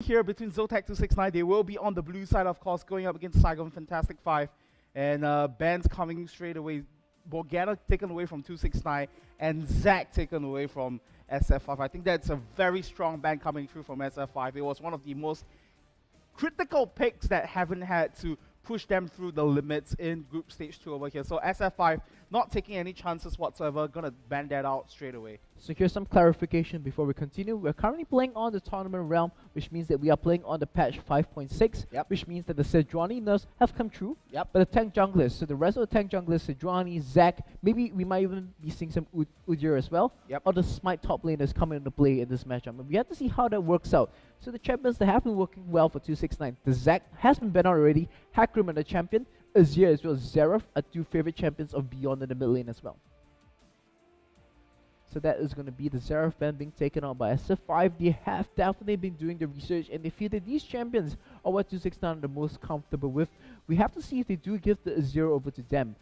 Here between Zotac 269, they will be on the blue side, of course, going up against Saigon Fantastic 5. And bans coming straight away. Morgana taken away from 269 and Zach taken away from SF5. I think that's a very strong ban coming through from SF5. It was one of the most critical picks that haven't had to push them through the limits in group stage 2 over here. So SF5 not taking any chances whatsoever, gonna ban that out straight away. So here's some clarification before we continue. We're currently playing on the tournament realm, which means that we are playing on the patch 5.6, which means that the Sejuani nerfs have come true. But the tank junglers, so the rest of the tank junglers, Sejuani, Zac, maybe we might even be seeing some Udyr as well, or the Smite top laners coming into play in this matchup. And we have to see how that works out. So the champions that have been working well for 269, the Zac has been banned out already, Hakrim and the champion, Azir as well as Xerath are two favorite champions of Beyond in the mid lane as well. So that is going to be the Xerath ban being taken on by SF5. They have definitely been doing the research and they feel that these champions are what 269 are the most comfortable with. We have to see if they do give the Azir over to them.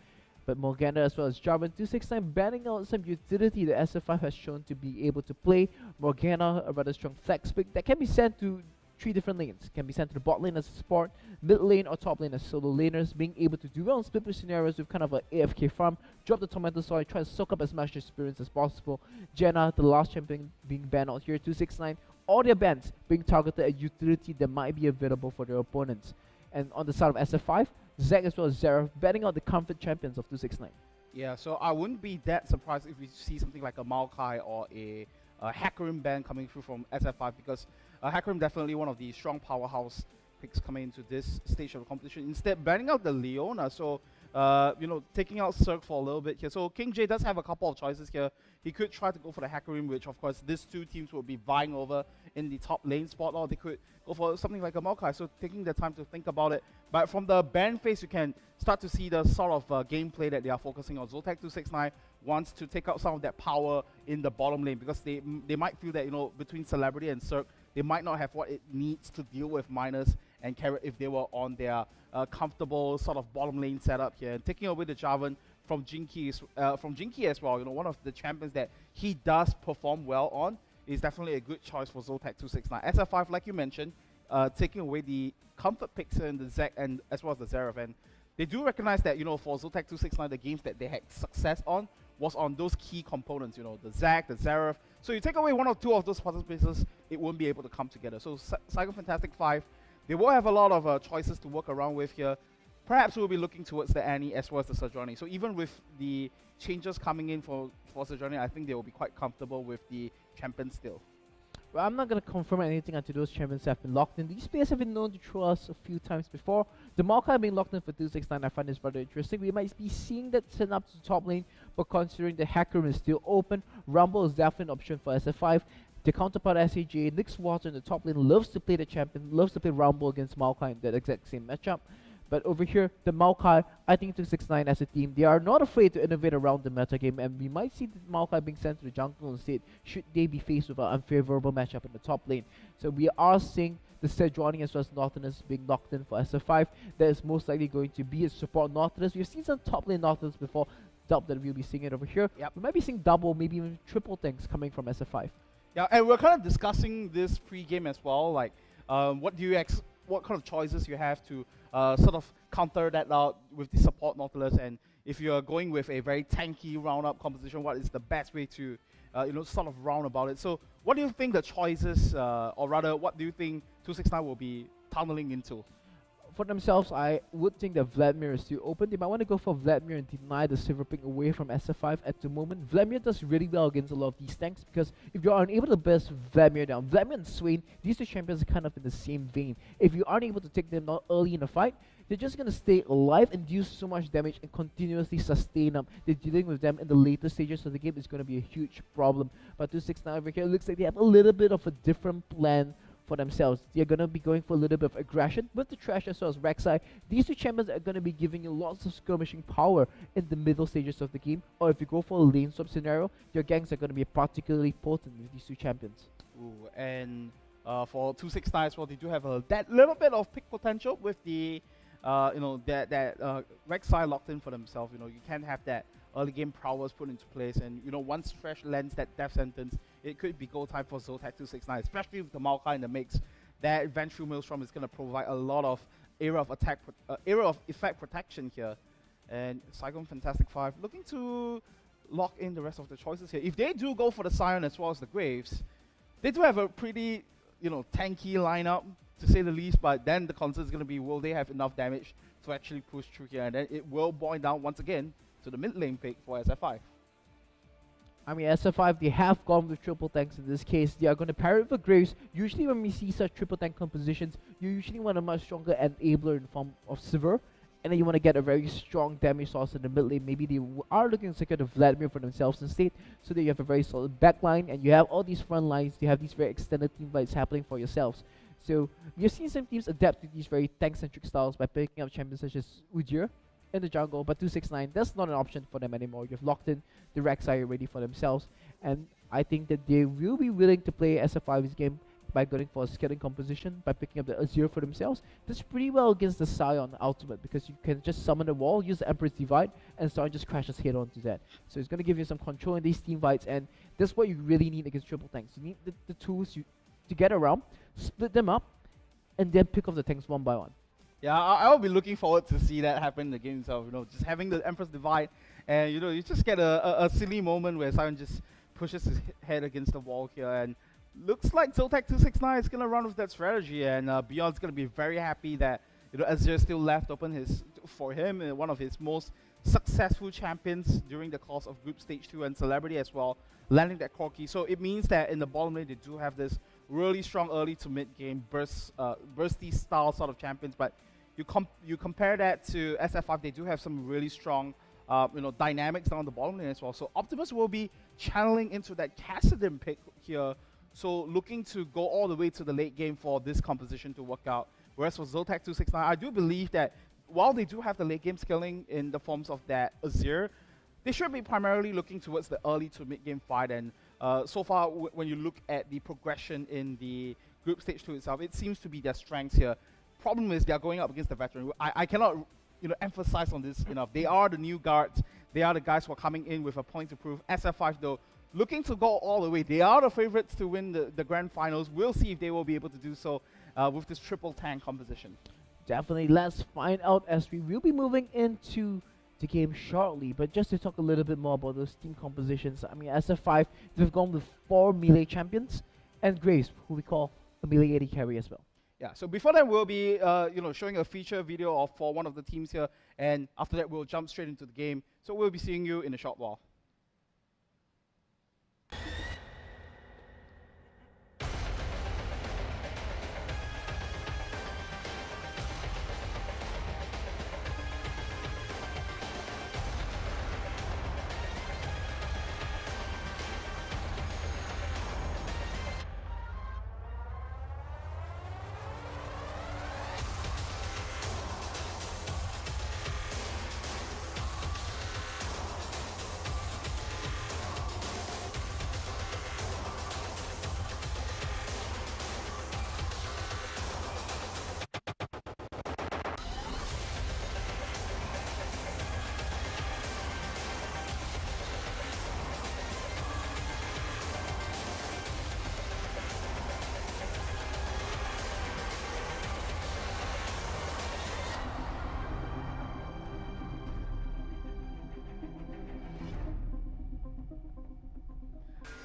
But Morgana as well as Jarvan 269 banning out some utility that SF5 has shown to be able to play. Morgana, a rather strong flex pick that can be sent to 3 different lanes. Can be sent to the bot lane as a support, mid lane or top lane as solo laners, being able to do well in split push scenarios with kind of an AFK farm, drop the tomato soil, try to soak up as much experience as possible. Jenna, the last champion being banned out here, 269, all their bans being targeted at utility that might be available for their opponents. And on the side of SF5, Zac as well as Xerath banning out the comfort champions of 269. Yeah, so I wouldn't be that surprised if we see something like a Maokai or a Hakrim ban coming through from SF5, because Hakrim definitely one of the strong powerhouse picks coming into this stage of the competition. Instead, banning out the Leona, so you know, taking out Cirque for a little bit here. So King J does have a couple of choices here. He could try to go for the Hakrim, which of course these two teams will be vying over in the top lane spot, or they could go for something like a Maokai. So taking the time to think about it. But from the ban phase, you can start to see the sort of gameplay that they are focusing on. Zotac 269 wants to take out some of that power in the bottom lane, because they might feel that, you know, between Celebrity and Cirque, they might not have what it needs to deal with Minus and Carrot if they were on their comfortable sort of bottom lane setup here. And taking away the Jarvan from Jinky as well, you know, one of the champions that he does perform well on, is definitely a good choice for Zotac 269. SF5, like you mentioned, taking away the comfort picks in the Zac and as well as the Xerath. And they do recognize that, you know, for Zotac 269, the games that they had success on was on those key components, you know, the Zac, the Xerath. So you take away one or two of those puzzle pieces, it won't be able to come together. So Saigon Fantastic 5, they will have a lot of choices to work around with here. Perhaps we'll be looking towards the Annie as well as the Sejuani. So even with the changes coming in for Sejuani, I think they will be quite comfortable with the champion still. Well, I'm not going to confirm anything until those champions have been locked in. These players have been known to throw us a few times before. The Maokai being locked in for 269, I find this rather interesting. We might be seeing that sent up to the top lane, but considering the Hakrim is still open, Rumble is definitely an option for SF5. The counterpart SAJ, Nyx Water in the top lane, loves to play the champion, loves to play Rumble against Maokai in that exact same matchup. But over here, the Maokai, I think 269 as a team, they are not afraid to innovate around the metagame, and we might see the Maokai being sent to the jungle instead should they be faced with an unfavorable matchup in the top lane. So we are seeing the Sejuani as well as Nautilus being locked in for SF5. That is most likely going to be a support Nautilus. We've seen some top lane Nautilus before, doubt that we'll be seeing it over here. We might be seeing double, maybe even triple things coming from SF5. Yeah, and we're kind of discussing this pre-game as well, like what kind of choices you have to sort of counter that out with the support Nautilus, and if you're going with a very tanky round-up composition, what is the best way to you know, sort of round about it. So what do you think the choices, or rather what do you think 269 will be tunneling into? For themselves, I would think that Vladimir is still open. They might want to go for Vladimir and deny the silver pick away from SF5 at the moment. Vladimir does really well against a lot of these tanks, because if you are unable to burst Vladimir down, Vladimir and Swain, these two champions are kind of in the same vein. If you aren't able to take them out early in the fight, they're just going to stay alive and deal so much damage and continuously sustain them. They're dealing with them in the later stages of the game. It's going to be a huge problem. But 269 over here, it looks like they have a little bit of a different plan for themselves. They're going to be going for a little bit of aggression with the Trash as well as Rek'Sai. These two champions are going to be giving you lots of skirmishing power in the middle stages of the game. Or if you go for a lane swap scenario, your ganks are going to be particularly potent with these two champions. Ooh, and for 269 as well, they do have that little bit of pick potential with the you know, that Rek'Sai locked in for themselves. You know, you can have that early game prowess put into place, and you know, once Fresh lands that death sentence, it could be go time for Zotac 269, especially with the Maokai in the mix. that Ventru Maelstrom is going to provide a lot of area of attack, area of effect protection here. And Saigon Fantastic 5 looking to lock in the rest of the choices here. If they do go for the Scion as well as the Graves, they do have a pretty, tanky lineup, to say the least, but then the concern is going to be, will they have enough damage to actually push through here? And then it will boil down once again to the mid lane pick for SF5. I mean, SF5, they have gone with triple tanks in this case. They are going to pair it with Graves. Usually when we see such triple tank compositions, you usually want a much stronger enabler in form of Sivir. And then you want to get a very strong damage source in the mid lane. Maybe they are looking to secure the Vladimir for themselves instead, so that you have a very solid back line, and you have all these front lines. You have these very extended team fights happening for yourselves. So we've seen some teams adapt to these very tank-centric styles by picking up champions such as Udyr in the jungle, but 269, that's not an option for them anymore. You've locked in the Rek'Sai already for themselves, and I think that they will be willing to play SF5's game by going for a scaling composition, by picking up the Azir for themselves. That's pretty well against the Scion ultimate, because you can just summon the wall, use the Emperor's Divide, and Scion just crashes head onto that. So it's going to give you some control in these team fights, and that's what you really need against triple tanks. You need the tools to get around, split them up, and then pick off the tanks one by one. Yeah, I'll be looking forward to see that happen in the game itself. Just having the Emperor's Divide, and you just get a silly moment where Scion just pushes his head against the wall here, and looks like Zotac 269 is gonna run with that strategy, and Beyond's gonna be very happy that Azir still left open for him, one of his most successful champions during the course of Group Stage 2 and Celebrity as well, landing that Corki. So it means that in the bottom lane they do have this really strong early to mid game bursty style sort of champions, but you compare that to SF5, they do have some really strong dynamics down the bottom lane as well. So Optimus will be channeling into that Kassadin pick here, so looking to go all the way to the late game for this composition to work out. Whereas for Zotac 269, I do believe that while they do have the late game scaling in the forms of that Azir, they should be primarily looking towards the early to mid game fight. And so far, when you look at the progression in the Group Stage 2 itself, it seems to be their strengths here. Problem is, they are going up against the veteran. I cannot emphasize on this enough. They are the new guards. They are the guys who are coming in with a point to prove. SF5, though, looking to go all the way. They are the favorites to win the grand finals. We'll see if they will be able to do so with this triple tank composition. Definitely, let's find out as we will be moving into the game shortly. But just to talk a little bit more about those team compositions, I mean, SF5, they've gone with 4 melee champions, and Graves, who we call a melee AD carry as well. Yeah, so before that, we'll be showing a feature video for one of the teams here, and after that, we'll jump straight into the game. So we'll be seeing you in a short while.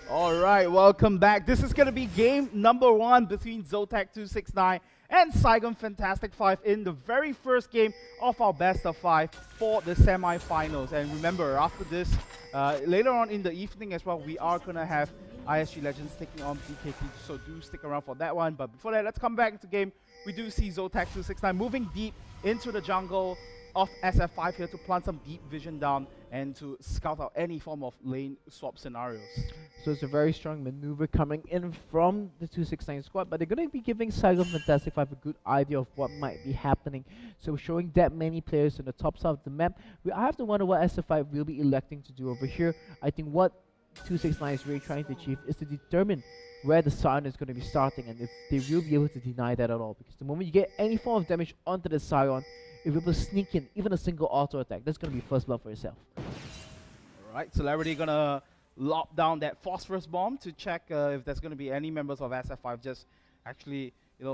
Alright, welcome back. This is going to be game number 1 between Zotac 269 and Saigon Fantastic 5 in the very first game of our best of 5 for the semi-finals. And remember, after this, later on in the evening as well, we are going to have ISG Legends taking on BKT, so do stick around for that one. But before that, let's come back into game. We do see Zotac 269 moving deep into the jungle of SF5 here to plant some deep vision down and to scout out any form of lane swap scenarios. So it's a very strong maneuver coming in from the 269 squad, but they're going to be giving Saigon Fantastic 5 a good idea of what might be happening. So showing that many players on the top side of the map, I have to wonder what SF5 will be electing to do over here. I think what 269 is really trying to achieve is to determine where the Scion is going to be starting, and if they will be able to deny that at all. Because the moment you get any form of damage onto the Scion, if you're able to sneak in even a single auto attack, that's going to be first blood for yourself. Alright, Celebrity gonna lock down that phosphorus bomb to check if there's gonna be any members of SF5 just actually,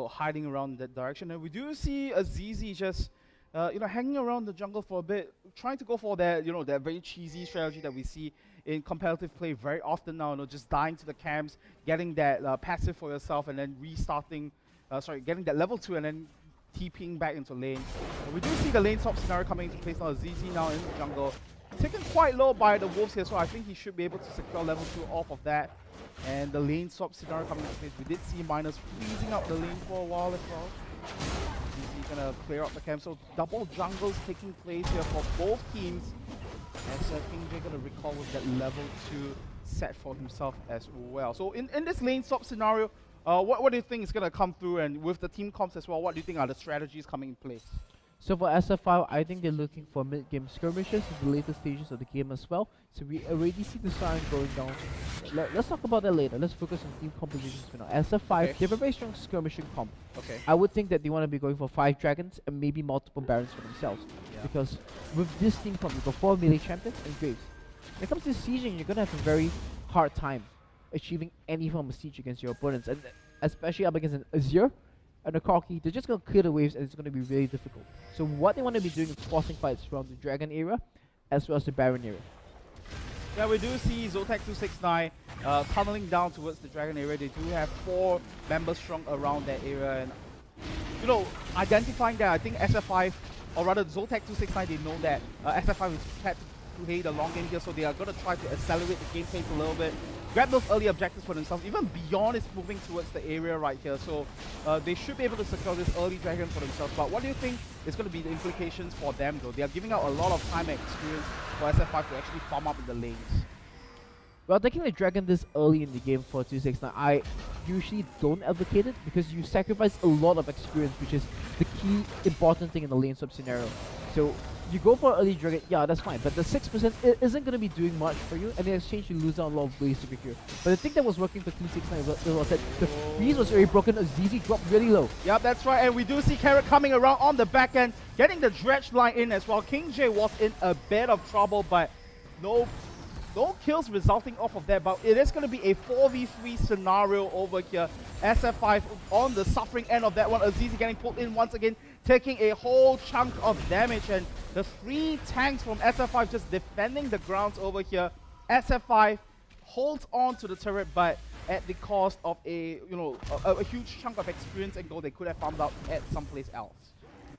hiding around that direction. And we do see Azizi just, hanging around the jungle for a bit, trying to go for that, that very cheesy strategy that we see in competitive play very often now. Just dying to the camps, getting that passive for yourself, and then restarting. Getting that level 2 and then TPing back into lane. But we do see the lane swap scenario coming into place now. Azizi now in the jungle, taken quite low by the wolves here, so I think he should be able to secure level 2 off of that. And the lane swap scenario coming into place. We did see Minus freezing up the lane for a while as well. He's gonna clear up the camp, so double jungles taking place here for both teams. As KingJ gonna recall with that level 2 set for himself as well. So in this lane swap scenario, what do you think is going to come through, and with the team comps as well, what do you think are the strategies coming in place? So for SF5, I think they're looking for mid-game skirmishes in the later stages of the game as well. So we already see the Saigon going down. Let's talk about that later. Let's focus on team compositions for now. SF5, they have a very strong skirmishing comp. Okay. I would think that they want to be going for 5 dragons and maybe multiple barons for themselves. Yeah. Because with this team comp, you've got 4 melee champions and Graves. When it comes to sieging, you're going to have a very hard time achieving any form of siege against your opponents, and especially up against an Azir and a Corki, they're just going to clear the waves and it's going to be really difficult. So what they want to be doing is forcing fights around the Dragon area as well as the Baron area. Yeah, we do see Zotac 269 tunneling down towards the Dragon area. They do have 4 members strong around that area, and identifying that, I think SF5, or rather Zotac 269, they know that SF5 is prepared to play the long game here, so they are going to try to accelerate the game pace a little bit, grab those early objectives for themselves. Even Beyond is moving towards the area right here, so they should be able to secure this early dragon for themselves. But what do you think is going to be the implications for them, though? They are giving out a lot of time and experience for SF5 to actually farm up in the lanes. Well, taking the dragon this early in the game for 269, I usually don't advocate it because you sacrifice a lot of experience, which is the key important thing in the lane swap scenario. So you go for early dragon, yeah, that's fine, but the 6% isn't going to be doing much for you, and in exchange you lose out a lot of ways to be here. But the thing that was working for 269 was that the freeze was already broken, Azizi dropped really low. Yep, that's right, and we do see Carrot coming around on the back end, getting the dredge line in as well. KingJ was in a bit of trouble, but no kills resulting off of that, but it is going to be a 4v3 scenario over here. SF5 on the suffering end of that one. Azizi getting pulled in once again, taking a whole chunk of damage, and the 3 tanks from SF5 just defending the grounds over here. SF5 holds on to the turret, but at the cost of a huge chunk of experience and gold they could have farmed out at someplace else.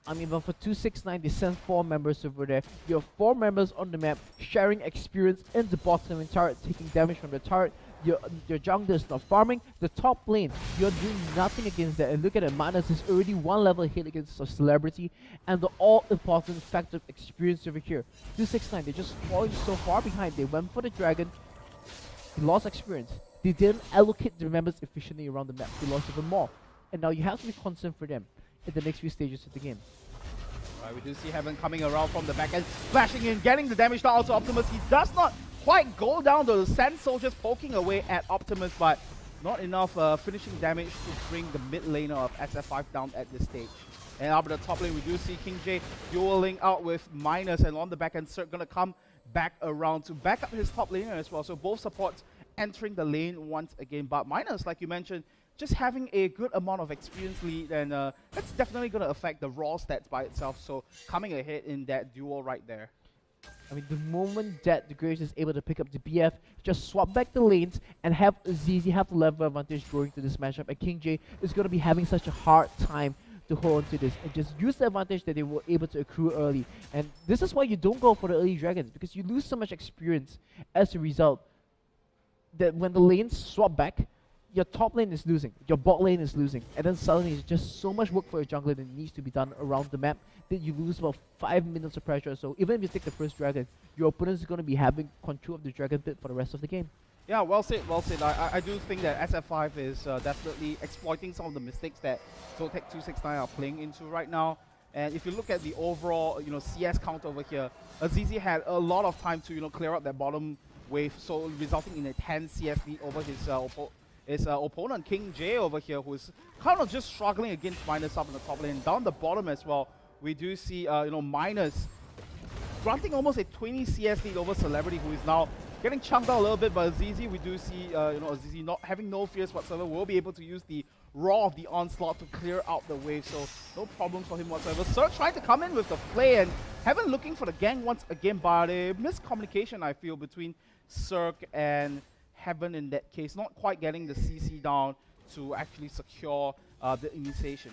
I mean, but for 269, they sent 4 members over there. You have 4 members on the map sharing experience in the bottom lane turret, taking damage from the turret. Your jungler is not farming. The top lane, you're doing nothing against that. And look at it, Manus is already 1 level hit against a celebrity, and the all-important factor of experience over here. 269, they're just falling so far behind. They went for the dragon, they lost experience. They didn't allocate the members efficiently around the map. They lost even more. And now you have to be concerned for them in the next few stages of the game. Right, we do see Heaven coming around from the back end, flashing in, getting the damage down to Optimus. He does not quite go down, the Sand Soldiers poking away at Optimus, but not enough finishing damage to bring the mid laner of SF5 down at this stage. And up at the top lane, we do see KingJ dueling out with Minus, and on the back end, Cirque gonna come back around to back up his top laner as well. So both supports entering the lane once again, but Minus, like you mentioned, just having a good amount of experience lead, and that's definitely going to affect the raw stats by itself, so coming ahead in that duel right there. I mean, the moment that the Graves is able to pick up the BF, just swap back the lanes and have Azizi have the level advantage going to this matchup, and KingJ is going to be having such a hard time to hold on to this and just use the advantage that they were able to accrue early. And this is why you don't go for the early dragons, because you lose so much experience as a result that when the lanes swap back, your top lane is losing, your bot lane is losing, and then suddenly it's just so much work for your jungler that needs to be done around the map that you lose about 5 minutes of pressure. So even if you take the first dragon, your opponent is going to be having control of the dragon pit for the rest of the game. Yeah, well said, well said. I do think that SF5 is definitely exploiting some of the mistakes that Zotac 269 are playing into right now. And if you look at the overall, CS count over here, Azizi had a lot of time to, clear up that bottom wave, so resulting in a 10 CS lead over his opponent KingJ over here, who's kind of just struggling against Minus up in the top lane. Down the bottom as well, we do see Minus granting almost a 20 CS lead over Celebrity, who is now getting chunked out a little bit by Azizi. We do see Azizi not having no fears whatsoever, will be able to use the Raw of the onslaught to clear out the wave, so no problems for him whatsoever. Cirque trying to come in with the play, and Heaven looking for the gang once again, but a miscommunication, I feel, between Cirque and Heaven in that case. Not quite getting the CC down to actually secure the initiation.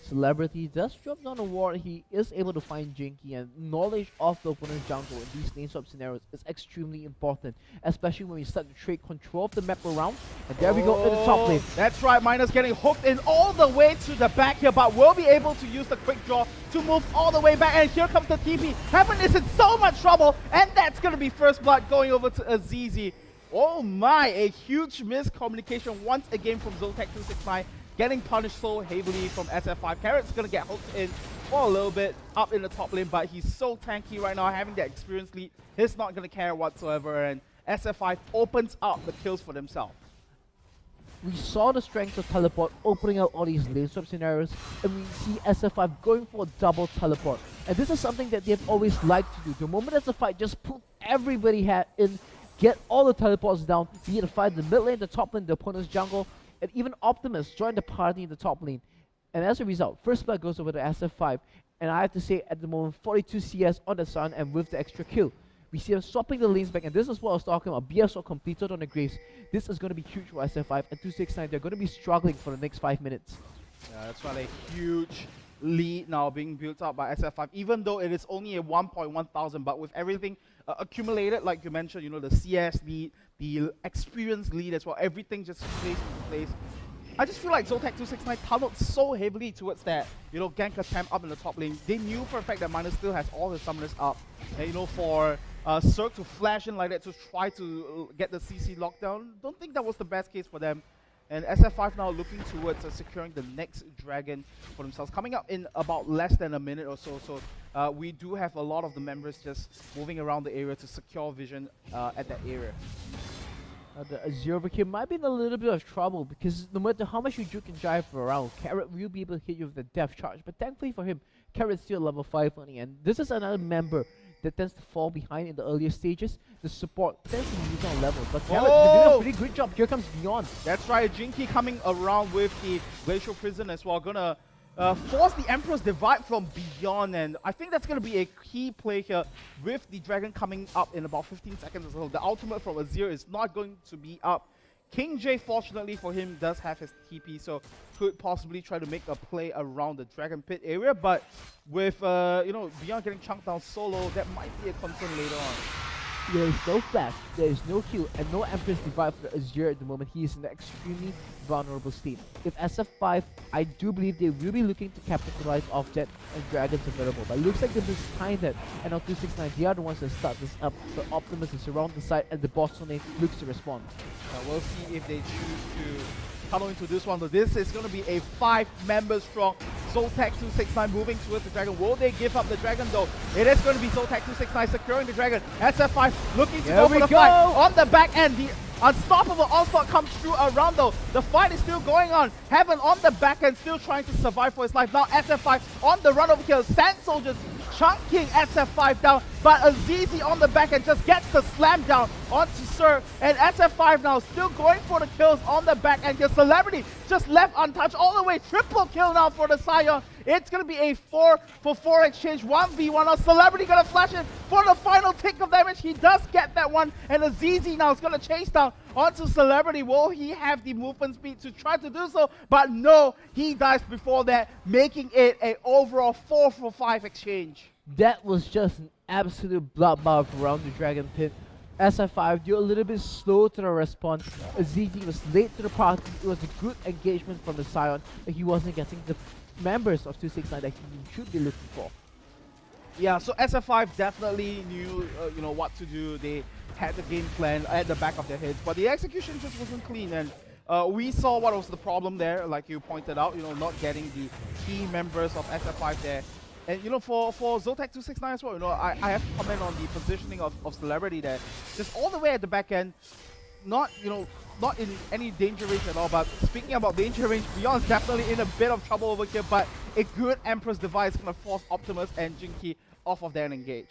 Celebrity does drop down a ward. He is able to find Jinky, and knowledge of the opponent's jungle in these lane swap scenarios is extremely important, especially when we start to trade control of the map around. And there we go in the top lane. That's right, Minus getting hooked in all the way to the back here, but will be able to use the quick draw to move all the way back. And here comes the TP. Heaven is in so much trouble, and that's going to be first blood going over to Azizi. Oh my, a huge miscommunication once again from Zotac 269. Getting punished so heavily from SF5. Carrot's gonna get hooked in for a little bit up in the top lane, but he's so tanky right now, having that experience lead. He's not gonna care whatsoever, and SF5 opens up the kills for themselves. We saw the strength of teleport opening up all these lane swap scenarios, and we see SF5 going for a double teleport. And this is something that they've always liked to do. The moment SF5 just put everybody in, get all the teleports down, be it a fight in the mid lane, the top lane, the opponent's jungle, and even Optimus joined the party in the top lane. And as a result, first blood goes over to SF5, and I have to say at the moment 42 CS on the Sun and with the extra kill. We see them swapping the lanes back, and this is what I was talking about. BSO completed on the Graves. This is going to be huge for SF5, and 269, they're going to be struggling for the next 5 minutes. Yeah, that's right, a huge lead now being built up by SF5, even though it is only a 1.1 thousand, but with everything accumulated, like you mentioned, you know, the CS lead, the experience lead as well, everything just plays into place. I just feel like Zotac 269 tunneled so heavily towards that, you know, gank attempt up in the top lane. They knew for a fact that Minus still has all his summoners up, and you know, for Cirque to flash in like that to try to get the CC lockdown, don't think that was the best case for them. And SF5 now looking towards securing the next dragon for themselves. Coming up in about less than a minute or so. So we do have a lot of the members just moving around the area to secure vision at that area. The Azure over here might be in a little bit of trouble, because no matter how much you juke and jive around, Carrot will be able to hit you with the death charge. But thankfully for him, Carrot's still level 5 only, and this is another member that tends to fall behind in the earlier stages. The support tends to be on levels, but Carrot doing a pretty good job. Here comes Beyond. That's right, Jinky coming around with the Glacial Prison as well, gonna force the Emperor's Divide from Beyond, and I think that's gonna be a key play here with the Dragon coming up in about 15 seconds or so. The ultimate from Azir is not going to be up. King J, fortunately for him, does have his TP, so could possibly try to make a play around the Dragon Pit area, but with you know, Beyond getting chunked down solo, that might be a concern later on. There is no flash, there is no heal, and no Empress Divide for Azure at the moment. He is in an extremely vulnerable state. If SF5, I do believe they will be looking to capitalize off that and Dragons available, but it looks like they mistimed that, and now 269, they are the ones that start this up, but Optimus is around the side and the Boston lane looks to respond. We'll see if they choose to tunnel into this one. So this is going to be a 5-member strong Zotac 269 moving towards the Dragon. Will they give up the Dragon though? It is going to be Zotac 269 securing the Dragon. SF5 looking to go for the fight on the back end. The unstoppable onslaught comes through around though. The fight is still going on. Heaven on the back end still trying to survive for his life. Now SF5 on the run over here. Sand Soldiers chunking SF5 down, but Azizi on the back end just gets the slam down onto Sir, and SF5 now still going for the kills on the back end. Your Celebrity just left untouched all the way. Triple kill now for the Saigon. It's going to be a 4-for-4 exchange, 1v1. Now Celebrity going to flash in for the final tick of damage. He does get that one, and Azizi now is going to chase down onto Celebrity. Will he have the movement speed to try to do so? But no, he dies before that, making it an overall 4-for-5 exchange. That was just an absolute bloodbath around the Dragon Pit. SF5, you're a little bit slow to the response. Azizi was late to the party. It was a good engagement from the Scion, but he wasn't getting the members of 269 that he should be looking for. Yeah, so SF5 definitely knew you know, what to do. They had the game plan at the back of their heads, but the execution just wasn't clean, and we saw what was the problem there, like you pointed out, you know, not getting the key members of SF5 there. And you know, for Zotac 269 as well, you know, I have to comment on the positioning of Celebrity there. Just all the way at the back end, not, you know, not in any danger range at all, but speaking about danger range, Beyond's definitely in a bit of trouble over here, but a good Empress Divide is going to force Optimus and Jinky off of their engage.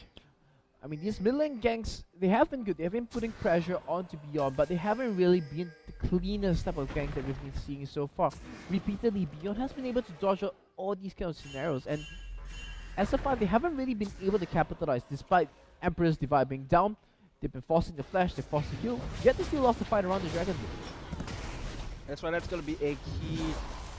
I mean, these mid lane ganks, they have been good. They have been putting pressure onto Beyond, but they haven't really been the cleanest type of ganks that we've been seeing so far. Repeatedly, Beyond has been able to dodge out all these kind of scenarios, and SF5, they haven't really been able to capitalize despite Emperor's Divide being down. They've been forcing the flash, they forced the heal, yet they still lost the fight around the Dragon Blade. That's why that's going to be a key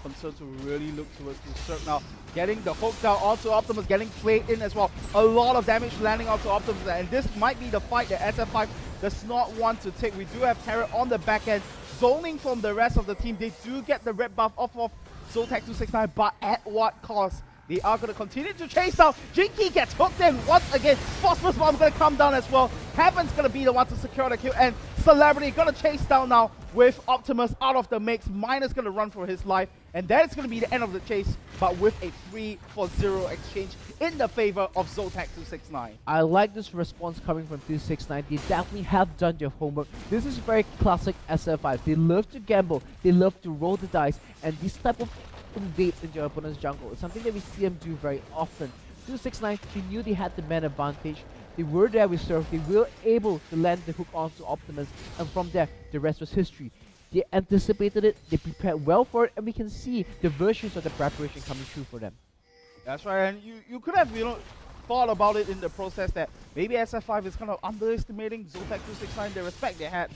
concern to really look towards to Cirque now. Getting the hook down onto Optimus, getting played in as well. A lot of damage landing onto Optimus, and this might be the fight that SF5 does not want to take. We do have Terror on the back end, zoning from the rest of the team. They do get the red buff off of Zotac 269, but at what cost? They are going to continue to chase down. Jinky gets hooked in once again. Phosphorus Bomb going to come down as well. Heaven's going to be the one to secure the kill. And Celebrity going to chase down now with Optimus out of the mix. Miner's going to run for his life. And that is going to be the end of the chase, but with a 3-for-0 exchange in the favor of Zotac 269. I like this response coming from 269. They definitely have done their homework. This is very classic SF5. They love to gamble. They love to roll the dice. And this type of invades into your opponent's jungle. It's something that we see them do very often. 269, they knew they had the man advantage. They were there with Surf. They were able to land the hook onto Optimus. And from there, the rest was history. They anticipated it, they prepared well for it, and we can see the versions of the preparation coming through for them. That's right, and you could have, thought about it in the process that maybe SF5 is kind of underestimating Zotac 269. The respect they had,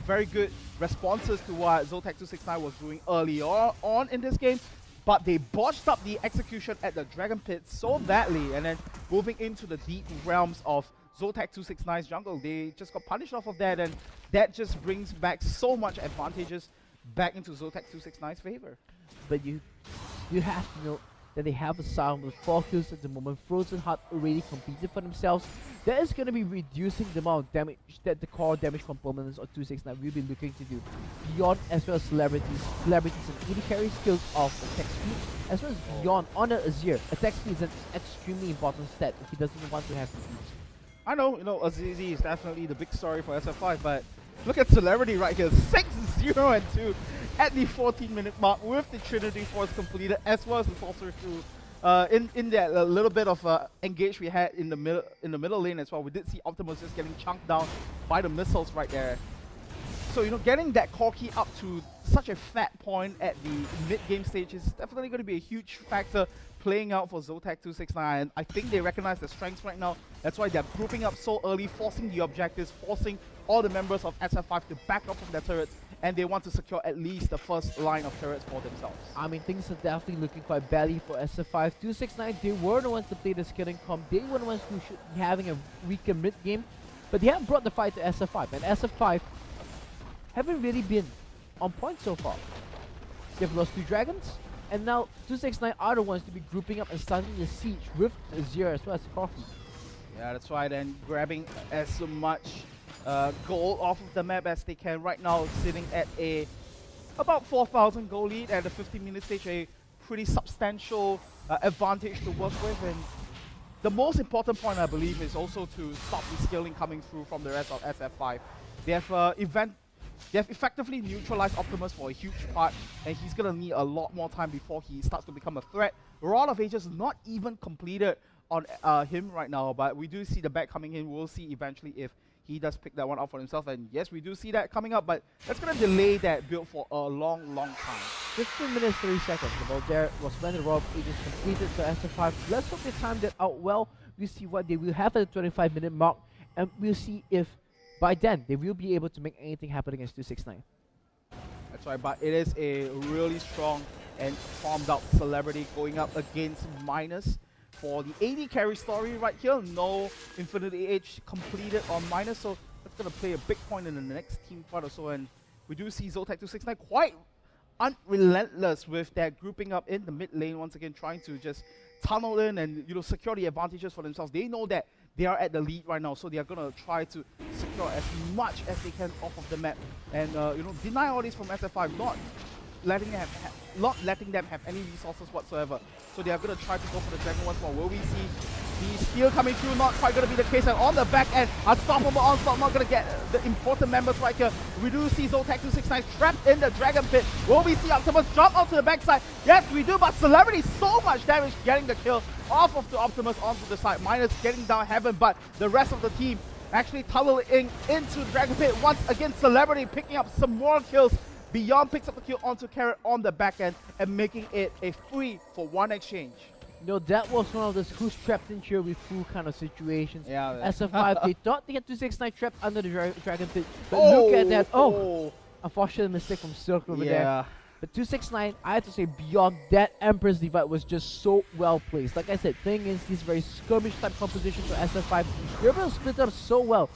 very good responses to what Zotac 269 was doing early on in this game, but they botched up the execution at the Dragon Pit so badly, and then moving into the deep realms of Zotac 269's jungle, they just got punished off of that, and that just brings back so much advantages back into Zotac 269's favor. But you have to know that they have a Saigon with 4 kills at the moment. Frozen Heart already completed for themselves. That is going to be reducing the amount of damage that the core damage components of 269 will be looking to do. Beyond, as well as Celebrities and AD carry skills of attack speed, as well as Beyond on an Azir. Attack speed is an extremely important stat if he doesn't want to have defeat. I know, Azizi is definitely the big story for SF5, but look at Celebrity right here, 6-0-2 at the 14-minute mark with the Trinity Force completed, as well as the Sorcerer through. In that little bit of engage we had in the middle lane as well, we did see Optimus just getting chunked down by the missiles right there. So, getting that core key up to such a fat point at the mid-game stage is definitely going to be a huge factor playing out for Zotac 269. I think they recognize the strengths right now. That's why they're grouping up so early, forcing the objectives, forcing all the members of SF5 to back up from their turrets, and they want to secure at least the first line of turrets for themselves. I mean, things are definitely looking quite badly for SF5. 269, they were the ones to play the skill and comp. They were the ones who should be having a weaker mid-game, but they have brought the fight to SF5, and SF5 haven't really been on point so far. They've lost 2 dragons, and now 269 are the ones to be grouping up and starting the siege with Azir as well as Coffee. Yeah, that's right, and grabbing as much gold off of the map as they can. Right now, sitting at about 4,000 gold lead at the 15-minute stage, a pretty substantial advantage to work with. And the most important point, I believe, is also to stop the scaling coming through from the rest of SF5. They have effectively neutralized Optimus for a huge part, and he's going to need a lot more time before he starts to become a threat. Rod of Ages not even completed on him right now, but we do see the back coming in. We'll see eventually if he does pick that one up for himself, and yes, we do see that coming up, but that's going to delay that build for a long time. 15 minutes, 30 seconds. About there was when the Rod of Ages completed for SF5. Let's hope they timed it out well. We'll see what they will have at the 25-minute mark, and we'll see if by then they will be able to make anything happen against 269. That's right, but it is a really strong and farmed out Celebrity going up against Minus for the AD carry story right here. No Infinity Age completed on Minus, so that's going to play a big point in the next team fight or so. And we do see Zotac 269 quite unrelentless with that grouping up in the mid lane, once again trying to just tunnel in and secure the advantages for themselves. They know that they are at the lead right now, so they are going to try to secure as much as they can off of the map and deny all this from SF5, not letting them have any resources whatsoever. So they are going to try to go for the dragon once more. Will we see The steal coming through, not quite going to be the case. And on the back end, unstoppable onslaught, not going to get the important members right here. We do see Zotac 269 trapped in the Dragon Pit. Will we see Optimus jump onto the backside? Yes, we do, but Celebrity, so much damage getting the kill off of the Optimus onto the side. Minus getting down Heaven, but the rest of the team actually tunneling into the Dragon Pit. Once again, Celebrity picking up some more kills. Beyond picks up the kill onto Carrot on the back end and making it a 3-for-1 exchange. You know, that was one of those who's trapped in here with full kind of situations. Yeah. SF5, they thought they had 269 trapped under the Dragon Pit, but look at that. Oh, unfortunate mistake from Circle over there. But 269, I have to say, beyond that, Empress Divide was just so well placed. Like I said, playing against these very skirmish type compositions for SF5, you're able to split up so well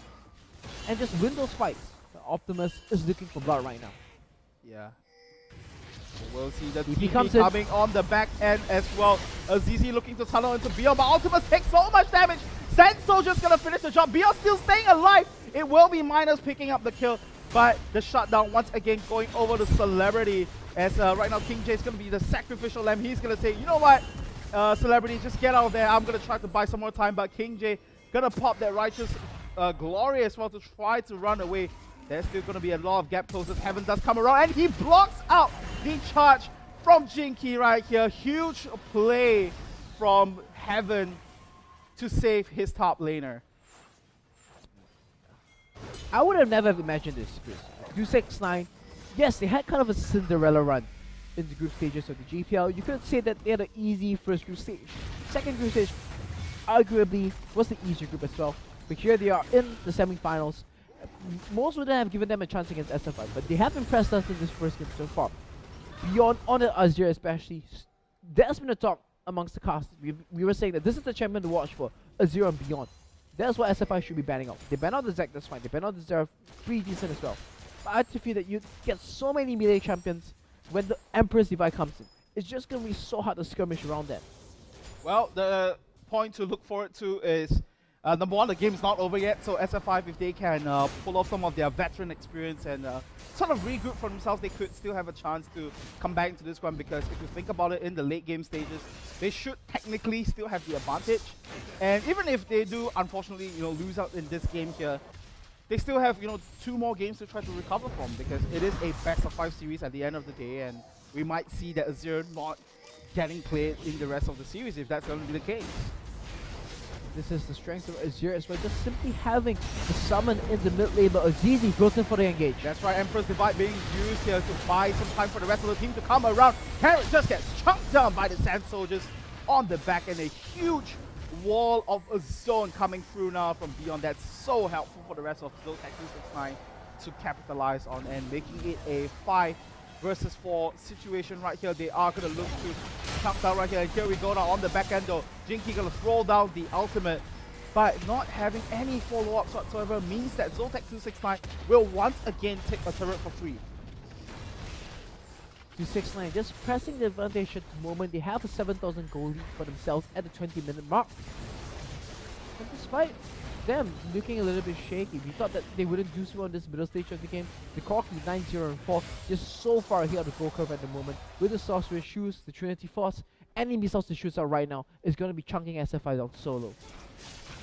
and just win those fights. Optimus is looking for blood right now. Yeah. We'll see the TP coming on the back end as well. ZZ looking to tunnel into Beyond, but Optimus takes so much damage. Sand Soldier's gonna finish the job. Beyond still staying alive. It will be Minus picking up the kill, but the shutdown once again going over to Celebrity. As right now King J is gonna be the sacrificial lamb. He's gonna say, you know what, Celebrity, just get out of there. I'm gonna try to buy some more time, but King J gonna pop that righteous glory as well to try to run away. There's still going to be a lot of gap closes. Heaven does come around, and he blocks out the charge from Jinky right here. Huge play from Heaven to save his top laner. I would have never imagined this, Chris. 269, yes, they had kind of a Cinderella run in the group stages of the GPL. You could say that they had an easy first group stage. Second group stage, arguably, was the easier group as well. But here they are in the semifinals. Most wouldn't have given them a chance against SF5, but they have impressed us in this first game so far. Beyond on the Azure especially, there's been a talk amongst the cast. We were saying that this is the champion to watch for, Azure and Beyond. That's what SF5 should be banning out. They ban out the Zac, that's fine. They ban out the Zeraf, pretty decent as well. But I feel that you get so many melee champions when the Empress Divide comes in. It's just going to be so hard to skirmish around that. Well, the point to look forward to is number one, the game's not over yet, so SF5, if they can pull off some of their veteran experience and sort of regroup for themselves, they could still have a chance to come back into this one, because if you think about it, in the late game stages, they should technically still have the advantage. And even if they do, unfortunately, lose out in this game here, they still have, 2 more games to try to recover from, because it is a best-of-5 series at the end of the day, and we might see that Azure not getting played in the rest of the series if that's going to be the case. This is the strength of Azure as well, just simply having the summon in the mid lane, but Azizi goes in for the engage. That's right, Empress Divide being used here to buy some time for the rest of the team to come around. Carrot just gets chunked down by the Sand Soldiers on the back, and a huge wall of a zone coming through now from Beyond. That's so helpful for the rest of Zotac 269 to capitalize on, and making it a 5 versus 4 situation right here. They are going to look to chunk down right here. And here we go now on the back end though. Jinky going to throw down the ultimate, but not having any follow-ups whatsoever means that Zotac 269 will once again take a turret for free. 269 just pressing the advantage at the moment. They have a 7,000 gold lead for themselves at the 20-minute mark. And despite them looking a little bit shaky, we thought that they wouldn't do so on this middle stage of the game. The Corki 9-0 and 4 just so far ahead of the goal curve at the moment. With the Sorcerer's Shoes, the Trinity Force, any missiles to shoot out right now is going to be chunking SF5 out solo.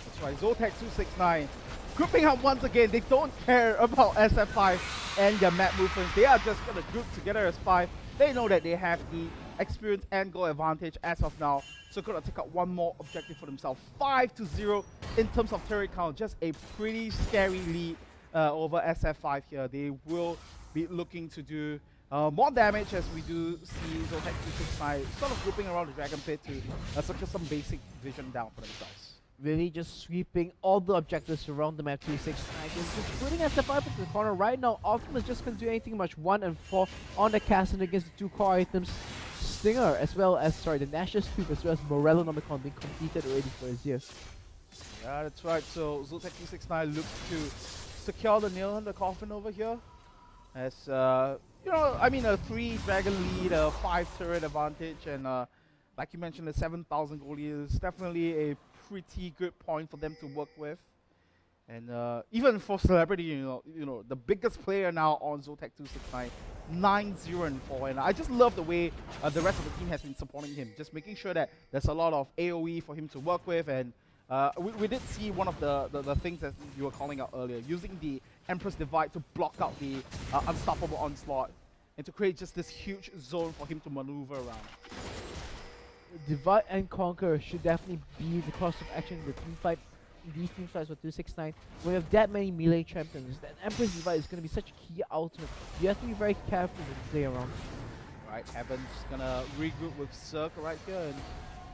That's right, Zotac 269 grouping up once again. They don't care about SF5 and their map movements. They are just going to group together as 5. They know that they have the experience and goal advantage as of now. So going to take out one more objective for themselves. 5-0 in terms of turret count. Just a pretty scary lead over SF5 here. They will be looking to do more damage, as we do see Zotac 269 sort of grouping around the Dragon Pit to secure some basic vision down for themselves. Really just sweeping all the objectives around the map. 369 just putting SF5 into the corner right now. Optimus just can't do anything much. 1 and 4 on the castle against the 2 core items. Stinger as well as, the Nash's Sweep as well as Morello Nomicon being completed already for Azir. Yeah, that's right. So Zotac 269 looks to secure the nail in the coffin over here. As, a 3 dragon lead, a 5 turret advantage, and like you mentioned, the 7,000 gold is definitely a pretty good point for them to work with. And even for Celebrity, the biggest player now on Zotac 269, 9-0 and 4, and I just love the way the rest of the team has been supporting him, just making sure that there's a lot of AoE for him to work with, and We did see one of the things that you were calling out earlier, using the Empress Divide to block out the unstoppable onslaught and to create just this huge zone for him to maneuver around. Divide and Conquer should definitely be the course of action in the team fight. These team fights for 269. When you have that many melee champions, that Empress Divide is going to be such a key ultimate. You have to be very careful when you play around. Right, Heaven's gonna regroup with Cirque right here, and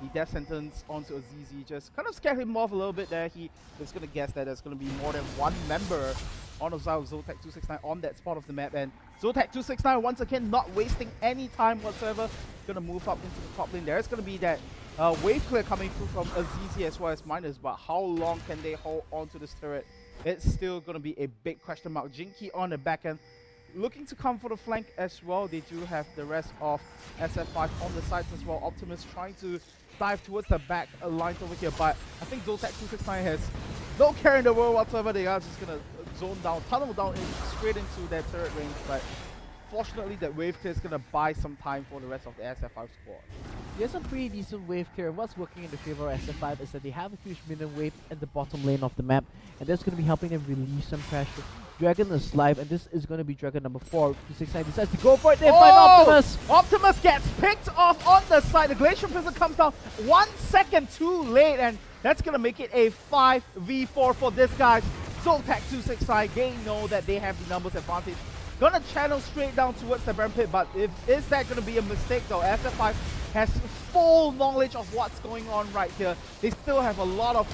the death sentence onto Azizi just kind of scared him off a little bit there. He was gonna guess that there's gonna be more than one member on the side of Zotac 269 on that spot of the map, and Zotac 269 once again not wasting any time whatsoever, gonna move up into the top lane. There's gonna be that wave clear coming through from Azizi as well as Miners, but how long can they hold on to this turret? It's still gonna be a big question mark. Jinky on the back end, looking to come for the flank as well. They do have the rest of SF5 on the sides as well. Optimus trying to dive towards the back lines over here, but I think Zotac 269 has no care in the world whatsoever. They are just gonna zone down, tunnel down straight into their turret range, but fortunately that wave clear is gonna buy some time for the rest of the SF5 squad. There's a pretty decent wave clear, and what's working in the favor of SF5 is that they have a huge minion wave at the bottom lane of the map, and that's going to be helping them release some pressure. Dragon is live, and this is going to be Dragon number 4. 269 decides to go for it. They find Optimus! Optimus gets picked off on the side. The Glacial Prism comes down 1 second too late, and that's going to make it a 5v4 for this guy. Zotac 269, they know that they have the numbers advantage. Gonna channel straight down towards the Baron Pit, but is that gonna be a mistake though? SF5 has full knowledge of what's going on right here. They still have a lot of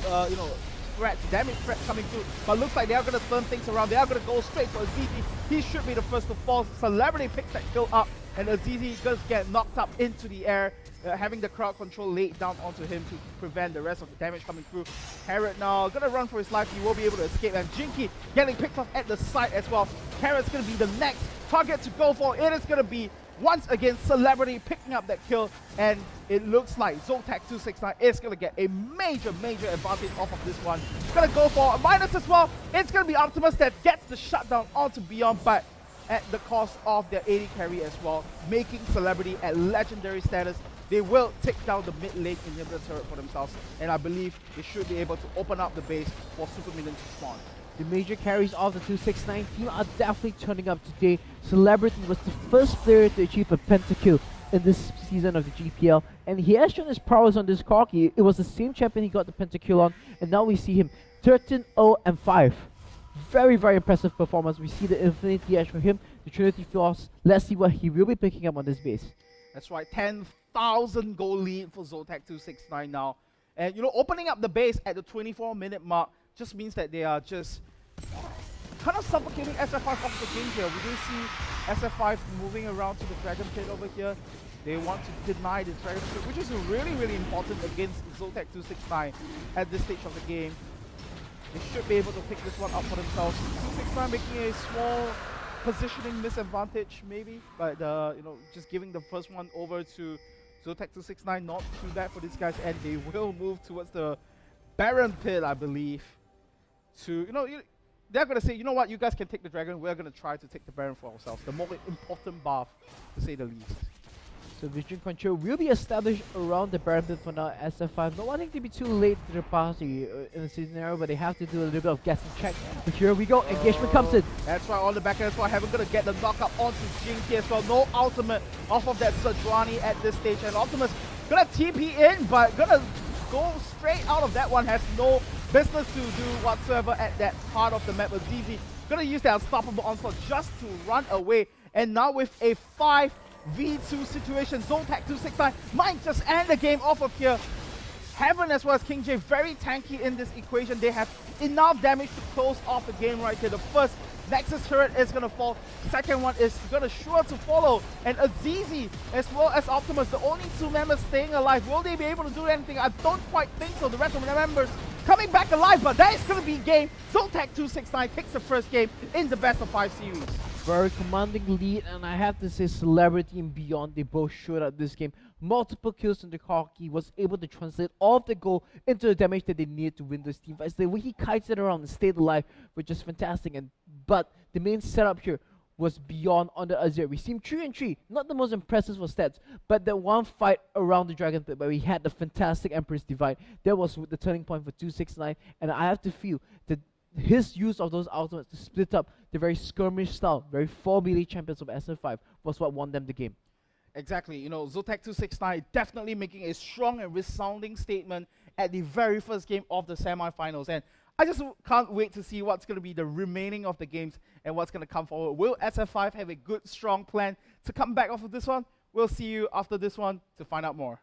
damage threats coming through, but looks like they are gonna turn things around. They are gonna go straight for Azizi. He should be the first to fall. Celebrity picks that kill up, and Azizi does get knocked up into the air, having the crowd control laid down onto him to prevent the rest of the damage coming through. Carrot now gonna run for his life. He will be able to escape, and Jinky getting picked off at the side as well. Carrot's gonna be the next target to go for. It is gonna be once again Celebrity picking up that kill, and it looks like Zotac 269 is gonna get a major advantage off of this one. Gonna go for a minus as well. It's gonna be Optimus that gets the shutdown onto Beyond, but at the cost of their AD carry as well, making Celebrity at legendary status. They will take down the mid lane inhibitor turret for themselves, and I believe they should be able to open up the base for Super Minions to spawn. The major carries of the 269 team are definitely turning up today. Celebrity was the first player to achieve a pentakill in this season of the GPL, and he has shown his prowess on this corki. It was the same champion he got the pentakill on, and now we see him 13-0-5. Very impressive performance. We see the Infinity Edge for him, the Trinity Force. Let's see what he will be picking up on this base. That's right, 10,000 goal lead for Zotac 269 now. And opening up the base at the 24-minute mark just means that they are just kind of suffocating SF5 off the game here. We do see SF5 moving around to the Dragon Pit over here. They want to deny the Dragon Pit, which is really important against Zotac 269 at this stage of the game. They should be able to pick this one up for themselves. 269 making a small positioning misadvantage maybe, but just giving the first one over to Zotac 269, not too bad for these guys, and they will move towards the Baron Pit, I believe. They're gonna say, you know what, you guys can take the Dragon, we're gonna try to take the Baron for ourselves. The more important buff, to say the least. So vision control will be established around the Baron Pit for now. SF5 not wanting to be too late to the party in the scenario, but they have to do a little bit of guessing check. But here we go, engagement comes in. That's right, on the back end as well. Heaven gonna get the knockup onto Jinky as well. No ultimate off of that Sejuani at this stage, and Optimus gonna TP in, but gonna go straight out of that one. Has no business to do whatsoever at that part of the map. Azizi gonna use that unstoppable onslaught just to run away, and now with a 5v2 situation, Zotac 269 might just end the game off of here. Heaven as well as King J very tanky in this equation. They have enough damage to close off the game right here. The first Nexus turret is gonna fall. Second one is gonna sure to follow. And Azizi as well as Optimus, the only two members staying alive. Will they be able to do anything? I don't quite think so. The rest of the members coming back alive, but that is gonna be game. Zotac 269 takes the first game in the best of 5 series. Very commanding lead, and I have to say Celebrity and Beyond, they both showed up this game. Multiple kills in the hockey, was able to translate all of the goal into the damage that they needed to win those team fights. The way he kites it around and stayed alive was just fantastic. But the main setup here was beyond on the Azir. We seemed 3-3, not the most impressive for stats, but that one fight around the Dragon Pit where we had the fantastic Empress Divide, that was the turning point for 269, and I have to feel that his use of those ultimates to split up the very skirmish style, very 4 melee champions of SF5 was what won them the game. Exactly, you know, Zotac 269 definitely making a strong and resounding statement at the very first game of the semi-finals, and I just can't wait to see what's going to be the remaining of the games and what's going to come forward. Will SF5 have a good, strong plan to come back off of this one? We'll see you after this one to find out more.